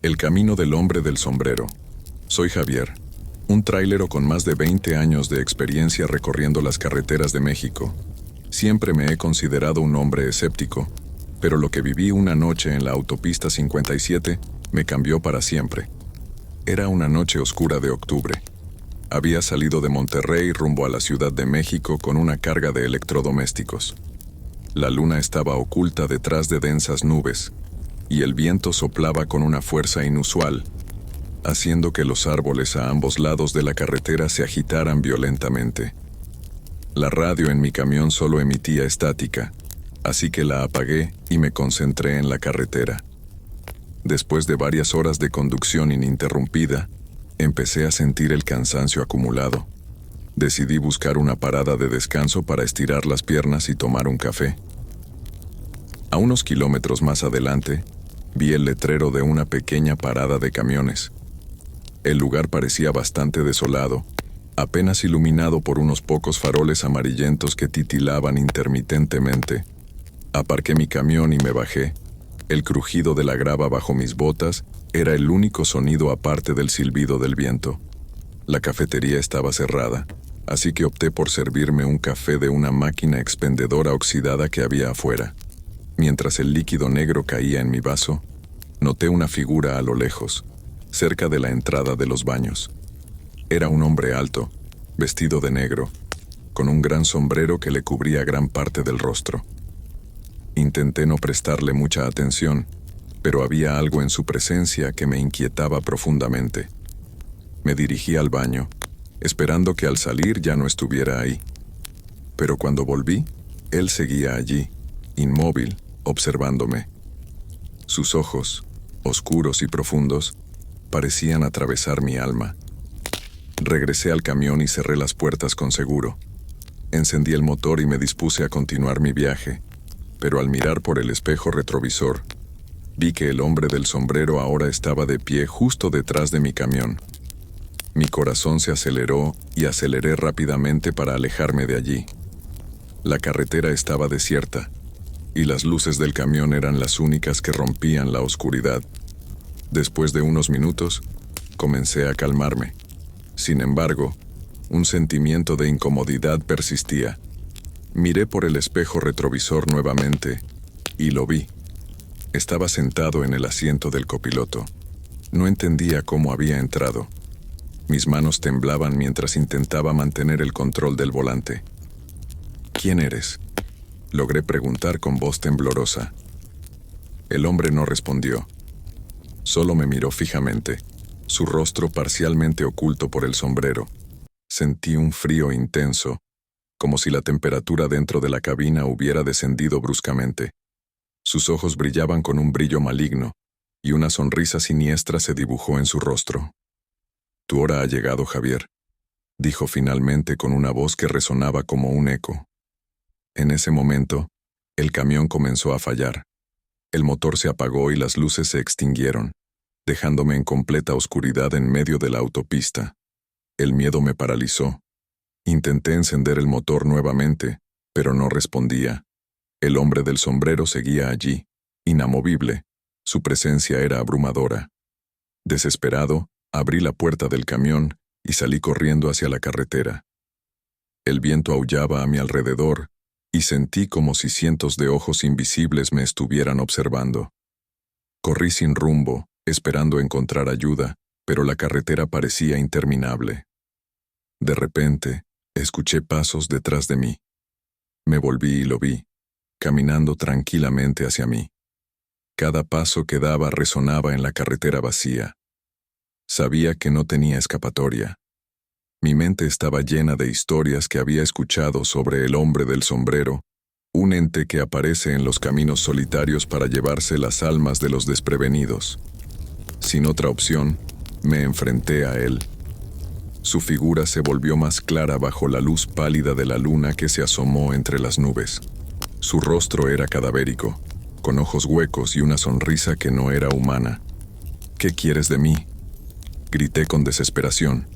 El camino del hombre del sombrero. Soy Javier, un trailero con más de 20 años de experiencia recorriendo las carreteras de México. Siempre me he considerado un hombre escéptico, pero lo que viví una noche en la autopista 57 me cambió para siempre. Era una noche oscura de octubre. Había salido de Monterrey rumbo a la Ciudad de México con una carga de electrodomésticos. La luna estaba oculta detrás de densas nubes, y el viento soplaba con una fuerza inusual, haciendo que los árboles a ambos lados de la carretera se agitaran violentamente. La radio en mi camión solo emitía estática, así que la apagué y me concentré en la carretera. Después de varias horas de conducción ininterrumpida, empecé a sentir el cansancio acumulado. Decidí buscar una parada de descanso para estirar las piernas y tomar un café. A unos kilómetros más adelante, vi el letrero de una pequeña parada de camiones. El lugar parecía bastante desolado, apenas iluminado por unos pocos faroles amarillentos que titilaban intermitentemente. Aparqué mi camión y me bajé. El crujido de la grava bajo mis botas era el único sonido aparte del silbido del viento. La cafetería estaba cerrada, así que opté por servirme un café de una máquina expendedora oxidada que había afuera. Mientras el líquido negro caía en mi vaso, noté una figura a lo lejos, cerca de la entrada de los baños. Era un hombre alto, vestido de negro, con un gran sombrero que le cubría gran parte del rostro. Intenté no prestarle mucha atención, pero había algo en su presencia que me inquietaba profundamente. Me dirigí al baño, esperando que al salir ya no estuviera ahí. Pero cuando volví, él seguía allí, inmóvil, observándome. Sus ojos, oscuros y profundos, parecían atravesar mi alma. Regresé al camión y cerré las puertas con seguro. Encendí el motor y me dispuse a continuar mi viaje, pero al mirar por el espejo retrovisor, vi que el hombre del sombrero ahora estaba de pie justo detrás de mi camión. Mi corazón se aceleró y aceleré rápidamente para alejarme de allí. La carretera estaba desierta, y las luces del camión eran las únicas que rompían la oscuridad. Después de unos minutos, comencé a calmarme. Sin embargo, un sentimiento de incomodidad persistía. Miré por el espejo retrovisor nuevamente, y lo vi. Estaba sentado en el asiento del copiloto. No entendía cómo había entrado. Mis manos temblaban mientras intentaba mantener el control del volante. ¿Quién eres?, logré preguntar con voz temblorosa. El hombre no respondió. Solo me miró fijamente, su rostro parcialmente oculto por el sombrero. Sentí un frío intenso, como si la temperatura dentro de la cabina hubiera descendido bruscamente. Sus ojos brillaban con un brillo maligno, y una sonrisa siniestra se dibujó en su rostro. «Tu hora ha llegado, Javier», dijo finalmente con una voz que resonaba como un eco. En ese momento, el camión comenzó a fallar. El motor se apagó y las luces se extinguieron, dejándome en completa oscuridad en medio de la autopista. El miedo me paralizó. Intenté encender el motor nuevamente, pero no respondía. El hombre del sombrero seguía allí, inamovible. Su presencia era abrumadora. Desesperado, abrí la puerta del camión y salí corriendo hacia la carretera. El viento aullaba a mi alrededor, y sentí como si cientos de ojos invisibles me estuvieran observando. Corrí sin rumbo, esperando encontrar ayuda, pero la carretera parecía interminable. De repente, escuché pasos detrás de mí. Me volví y lo vi, caminando tranquilamente hacia mí. Cada paso que daba resonaba en la carretera vacía. Sabía que no tenía escapatoria. Mi mente estaba llena de historias que había escuchado sobre el hombre del sombrero, un ente que aparece en los caminos solitarios para llevarse las almas de los desprevenidos. Sin otra opción, me enfrenté a él. Su figura se volvió más clara bajo la luz pálida de la luna que se asomó entre las nubes. Su rostro era cadavérico, con ojos huecos y una sonrisa que no era humana. «¿Qué quieres de mí?», grité con desesperación.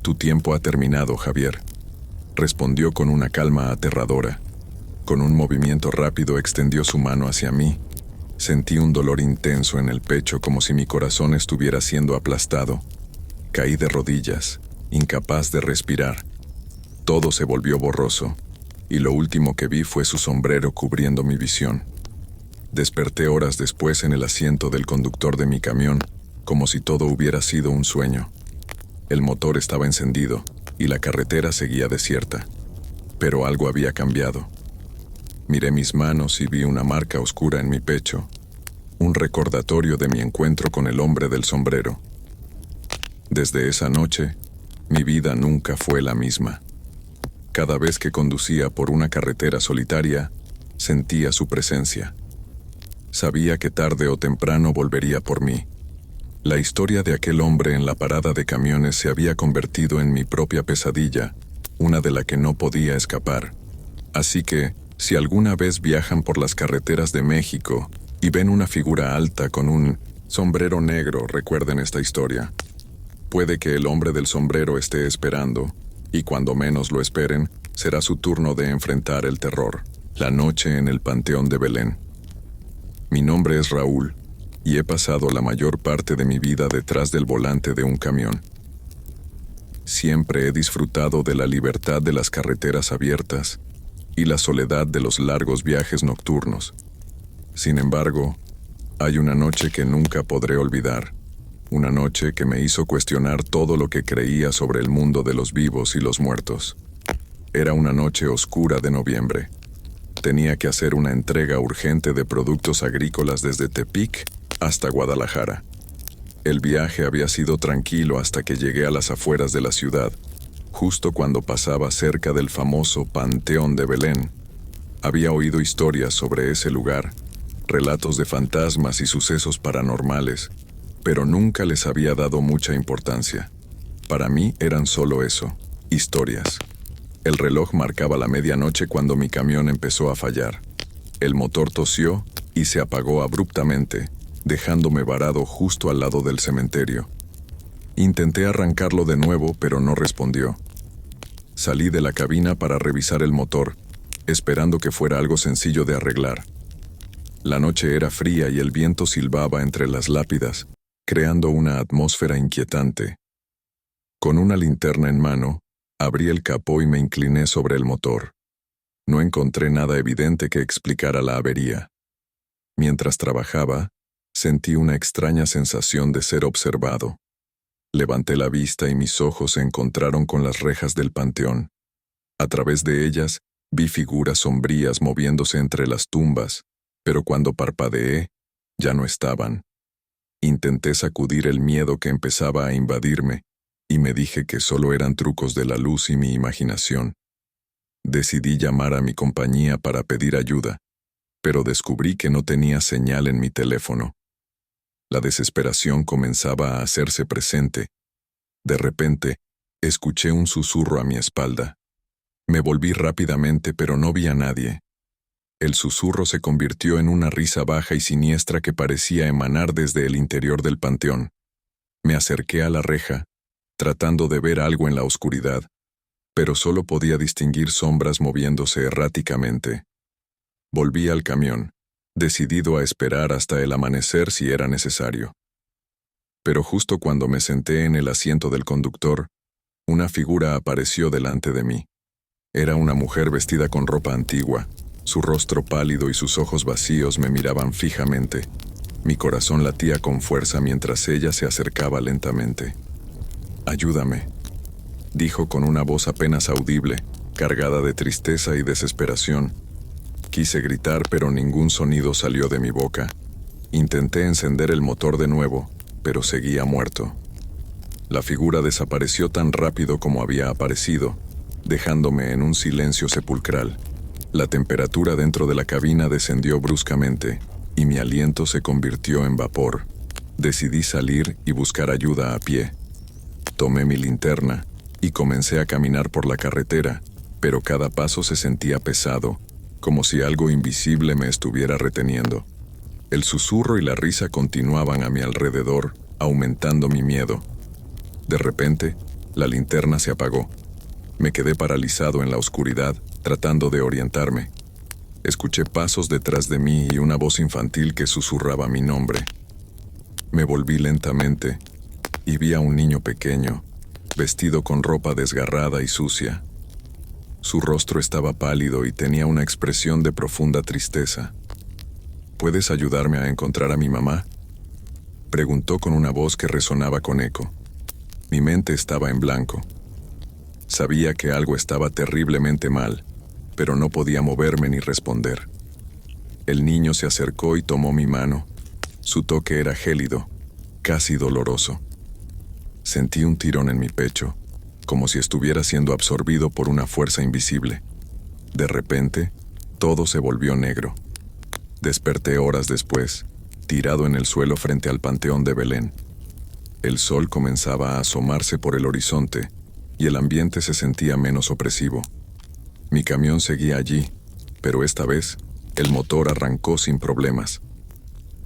«Tu tiempo ha terminado, Javier», respondió con una calma aterradora. Con un movimiento rápido extendió su mano hacia mí, Sentí un dolor intenso en el pecho como si mi corazón estuviera siendo aplastado. Caí de rodillas, incapaz de respirar. Todo se volvió borroso, y lo último que vi fue su sombrero cubriendo mi visión. Desperté horas después en el asiento del conductor de mi camión, como si todo hubiera sido un sueño. El motor estaba encendido, y la carretera seguía desierta. Pero algo había cambiado. Miré mis manos y vi una marca oscura en mi pecho, un recordatorio de mi encuentro con el hombre del sombrero. Desde esa noche, mi vida nunca fue la misma. Cada vez que conducía por una carretera solitaria, sentía su presencia. Sabía que tarde o temprano volvería por mí. La historia de aquel hombre en la parada de camiones se había convertido en mi propia pesadilla, una de la que no podía escapar. Así que, si alguna vez viajan por las carreteras de México y ven una figura alta con un sombrero negro, recuerden esta historia. Puede que el hombre del sombrero esté esperando, y cuando menos lo esperen, será su turno de enfrentar el terror, la noche en el Panteón de Belén. Mi nombre es Raúl, y he pasado la mayor parte de mi vida detrás del volante de un camión. Siempre he disfrutado de la libertad de las carreteras abiertas y la soledad de los largos viajes nocturnos. Sin embargo, hay una noche que nunca podré olvidar. Una noche que me hizo cuestionar todo lo que creía sobre el mundo de los vivos y los muertos. Era una noche oscura de noviembre. Tenía que hacer una entrega urgente de productos agrícolas desde Tepic hasta Guadalajara. El viaje había sido tranquilo hasta que llegué a las afueras de la ciudad, justo cuando pasaba cerca del famoso Panteón de Belén. Había oído historias sobre ese lugar, relatos de fantasmas y sucesos paranormales, pero nunca les había dado mucha importancia. Para mí eran solo eso, historias. El reloj marcaba la medianoche cuando mi camión empezó a fallar. El motor tosió y se apagó abruptamente, dejándome varado justo al lado del cementerio. Intenté arrancarlo de nuevo, pero no respondió. Salí de la cabina para revisar el motor, esperando que fuera algo sencillo de arreglar. La noche era fría y el viento silbaba entre las lápidas, creando una atmósfera inquietante. Con una linterna en mano, abrí el capó y me incliné sobre el motor. No encontré nada evidente que explicara la avería. Mientras trabajaba, sentí una extraña sensación de ser observado. Levanté la vista y mis ojos se encontraron con las rejas del panteón. A través de ellas, vi figuras sombrías moviéndose entre las tumbas, pero cuando parpadeé, ya no estaban. Intenté sacudir el miedo que empezaba a invadirme, y me dije que solo eran trucos de la luz y mi imaginación. Decidí llamar a mi compañía para pedir ayuda, pero descubrí que no tenía señal en mi teléfono. La desesperación comenzaba a hacerse presente. De repente, escuché un susurro a mi espalda. Me volví rápidamente, pero no vi a nadie. El susurro se convirtió en una risa baja y siniestra que parecía emanar desde el interior del panteón. Me acerqué a la reja, tratando de ver algo en la oscuridad, pero solo podía distinguir sombras moviéndose erráticamente. Volví al camión, decidido a esperar hasta el amanecer si era necesario. Pero justo cuando me senté en el asiento del conductor, una figura apareció delante de mí. Era una mujer vestida con ropa antigua. Su rostro pálido y sus ojos vacíos me miraban fijamente. Mi corazón latía con fuerza mientras ella se acercaba lentamente. «Ayúdame», dijo con una voz apenas audible, cargada de tristeza y desesperación. Quise gritar, pero ningún sonido salió de mi boca. Intenté encender el motor de nuevo, pero seguía muerto. La figura desapareció tan rápido como había aparecido, dejándome en un silencio sepulcral. La temperatura dentro de la cabina descendió bruscamente, y mi aliento se convirtió en vapor. Decidí salir y buscar ayuda a pie. Tomé mi linterna y comencé a caminar por la carretera, pero cada paso se sentía pesado, como si algo invisible me estuviera reteniendo. El susurro y la risa continuaban a mi alrededor, aumentando mi miedo. De repente, la linterna se apagó. Me quedé paralizado en la oscuridad, tratando de orientarme. Escuché pasos detrás de mí y una voz infantil que susurraba mi nombre. Me volví lentamente y vi a un niño pequeño, vestido con ropa desgarrada y sucia. Su rostro estaba pálido y tenía una expresión de profunda tristeza. ¿Puedes ayudarme a encontrar a mi mamá?, preguntó con una voz que resonaba con eco. Mi mente estaba en blanco. Sabía que algo estaba terriblemente mal, pero no podía moverme ni responder. El niño se acercó y tomó mi mano. Su toque era gélido, casi doloroso. Sentí un tirón en mi pecho, como si estuviera siendo absorbido por una fuerza invisible. De repente, todo se volvió negro. Desperté horas después, tirado en el suelo frente al Panteón de Belén. El sol comenzaba a asomarse por el horizonte y el ambiente se sentía menos opresivo. Mi camión seguía allí, pero esta vez el motor arrancó sin problemas.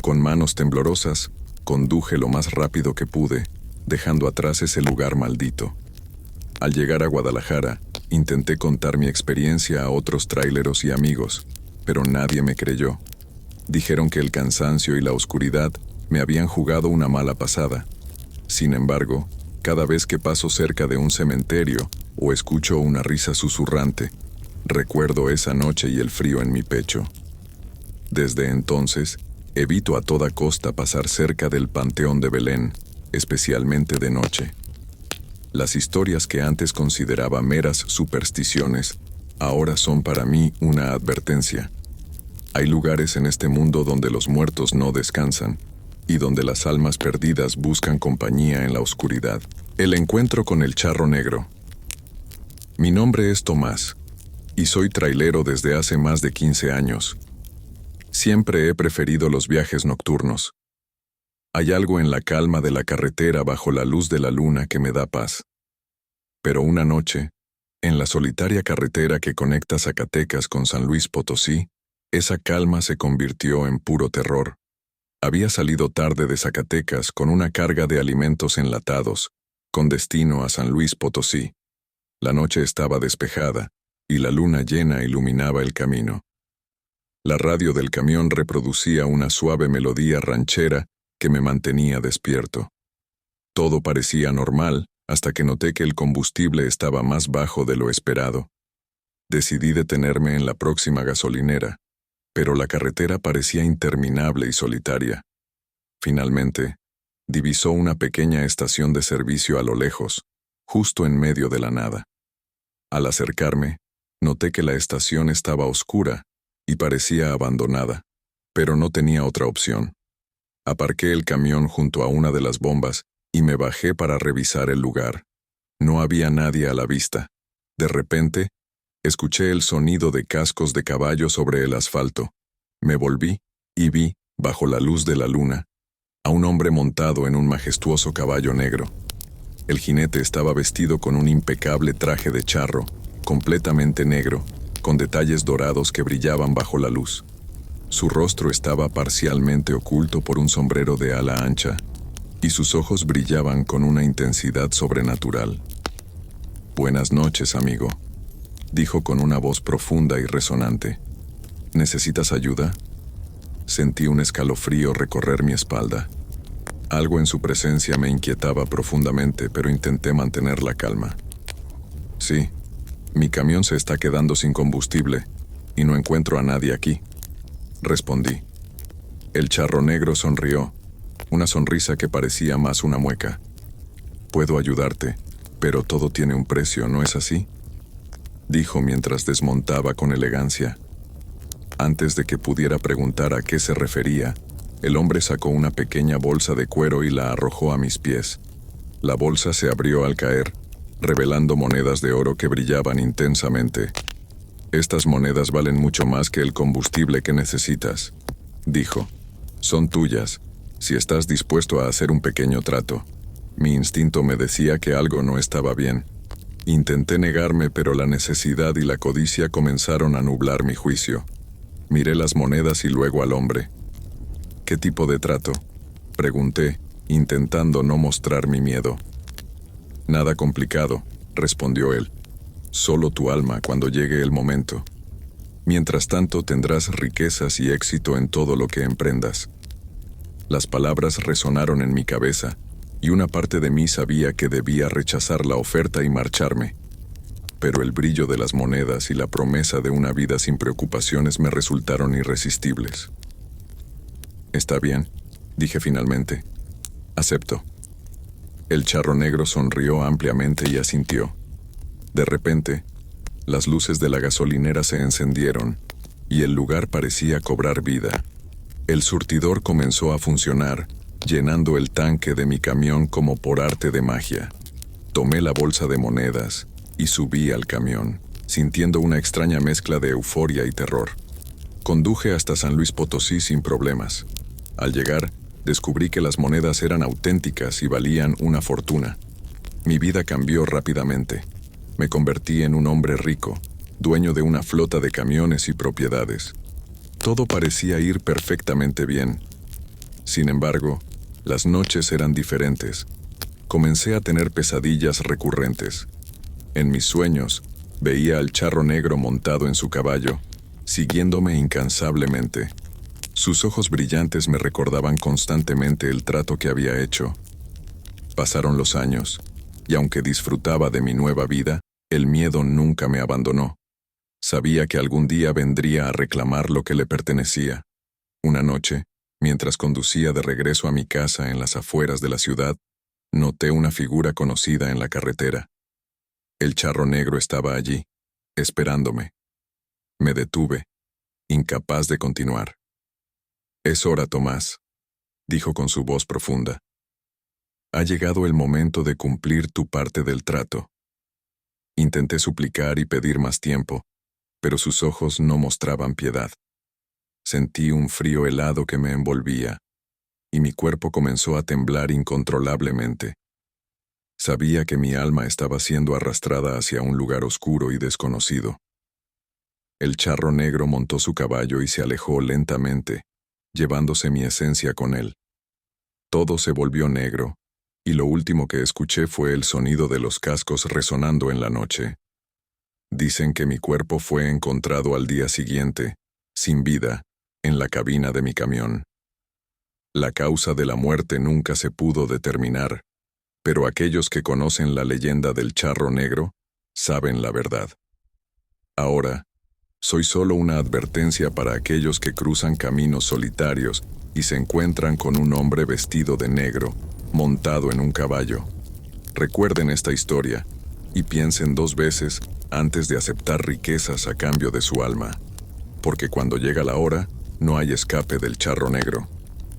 Con manos temblorosas, conduje lo más rápido que pude, dejando atrás ese lugar maldito. Al llegar a Guadalajara, intenté contar mi experiencia a otros tráileros y amigos, pero nadie me creyó. Dijeron que el cansancio y la oscuridad me habían jugado una mala pasada. Sin embargo, cada vez que paso cerca de un cementerio o escucho una risa susurrante, recuerdo esa noche y el frío en mi pecho. Desde entonces, evito a toda costa pasar cerca del Panteón de Belén, especialmente de noche. Las historias que antes consideraba meras supersticiones, ahora son para mí una advertencia. Hay lugares en este mundo donde los muertos no descansan, y donde las almas perdidas buscan compañía en la oscuridad. El encuentro con el charro negro. Mi nombre es Tomás, y soy trailero desde hace más de 15 años. Siempre he preferido los viajes nocturnos. Hay algo en la calma de la carretera bajo la luz de la luna que me da paz. Pero una noche, en la solitaria carretera que conecta Zacatecas con San Luis Potosí, esa calma se convirtió en puro terror. Había salido tarde de Zacatecas con una carga de alimentos enlatados, con destino a San Luis Potosí. La noche estaba despejada, y la luna llena iluminaba el camino. La radio del camión reproducía una suave melodía ranchera que me mantenía despierto. Todo parecía normal hasta que noté que el combustible estaba más bajo de lo esperado. Decidí detenerme en la próxima gasolinera, pero la carretera parecía interminable y solitaria. Finalmente, divisó una pequeña estación de servicio a lo lejos, justo en medio de la nada. Al acercarme, noté que la estación estaba oscura y parecía abandonada, pero no tenía otra opción. Aparqué el camión junto a una de las bombas y me bajé para revisar el lugar. No había nadie a la vista. De repente, escuché el sonido de cascos de caballo sobre el asfalto. Me volví y vi, bajo la luz de la luna, a un hombre montado en un majestuoso caballo negro. El jinete estaba vestido con un impecable traje de charro, completamente negro, con detalles dorados que brillaban bajo la luz. Su rostro estaba parcialmente oculto por un sombrero de ala ancha, y sus ojos brillaban con una intensidad sobrenatural. «Buenas noches, amigo», dijo con una voz profunda y resonante. «¿Necesitas ayuda?» Sentí un escalofrío recorrer mi espalda. Algo en su presencia me inquietaba profundamente, pero intenté mantener la calma. «Sí, mi camión se está quedando sin combustible y no encuentro a nadie aquí», respondí. El charro negro sonrió, una sonrisa que parecía más una mueca. «Puedo ayudarte, pero todo tiene un precio, ¿no es así?», dijo mientras desmontaba con elegancia. Antes de que pudiera preguntar a qué se refería, el hombre sacó una pequeña bolsa de cuero y la arrojó a mis pies. La bolsa se abrió al caer, revelando monedas de oro que brillaban intensamente. «Estas monedas valen mucho más que el combustible que necesitas», dijo. «Son tuyas, si estás dispuesto a hacer un pequeño trato». Mi instinto me decía que algo no estaba bien. Intenté negarme, pero la necesidad y la codicia comenzaron a nublar mi juicio. Miré las monedas y luego al hombre. «¿Qué tipo de trato?», pregunté, intentando no mostrar mi miedo. «Nada complicado», respondió él. «Solo tu alma cuando llegue el momento». Mientras tanto tendrás riquezas y éxito en todo lo que emprendas. Las palabras resonaron en mi cabeza, y una parte de mí sabía que debía rechazar la oferta y marcharme. Pero el brillo de las monedas y la promesa de una vida sin preocupaciones me resultaron irresistibles. «Está bien», dije finalmente. «Acepto». El charro negro sonrió ampliamente y asintió. De repente, las luces de la gasolinera se encendieron y el lugar parecía cobrar vida. El surtidor comenzó a funcionar, llenando el tanque de mi camión como por arte de magia. Tomé la bolsa de monedas y subí al camión, sintiendo una extraña mezcla de euforia y terror. Conduje hasta San Luis Potosí sin problemas. Al llegar, descubrí que las monedas eran auténticas y valían una fortuna. Mi vida cambió rápidamente. Me convertí en un hombre rico, dueño de una flota de camiones y propiedades. Todo parecía ir perfectamente bien. Sin embargo, las noches eran diferentes. Comencé a tener pesadillas recurrentes. En mis sueños, veía al charro negro montado en su caballo, siguiéndome incansablemente. Sus ojos brillantes me recordaban constantemente el trato que había hecho. Pasaron los años, y aunque disfrutaba de mi nueva vida, el miedo nunca me abandonó. Sabía que algún día vendría a reclamar lo que le pertenecía. Una noche, mientras conducía de regreso a mi casa en las afueras de la ciudad, noté una figura conocida en la carretera. El charro negro estaba allí, esperándome. Me detuve, incapaz de continuar. «Es hora, Tomás», dijo con su voz profunda. «Ha llegado el momento de cumplir tu parte del trato». Intenté suplicar y pedir más tiempo, pero sus ojos no mostraban piedad. Sentí un frío helado que me envolvía, y mi cuerpo comenzó a temblar incontrolablemente. Sabía que mi alma estaba siendo arrastrada hacia un lugar oscuro y desconocido. El charro negro montó su caballo y se alejó lentamente, llevándose mi esencia con él. Todo se volvió negro, y lo último que escuché fue el sonido de los cascos resonando en la noche. Dicen que mi cuerpo fue encontrado al día siguiente, sin vida, en la cabina de mi camión. La causa de la muerte nunca se pudo determinar, pero aquellos que conocen la leyenda del charro negro saben la verdad. Ahora, soy solo una advertencia para aquellos que cruzan caminos solitarios y se encuentran con un hombre vestido de negro, montado en un caballo. Recuerden esta historia y piensen 2 veces antes de aceptar riquezas a cambio de su alma, porque cuando llega la hora, no hay escape del charro negro.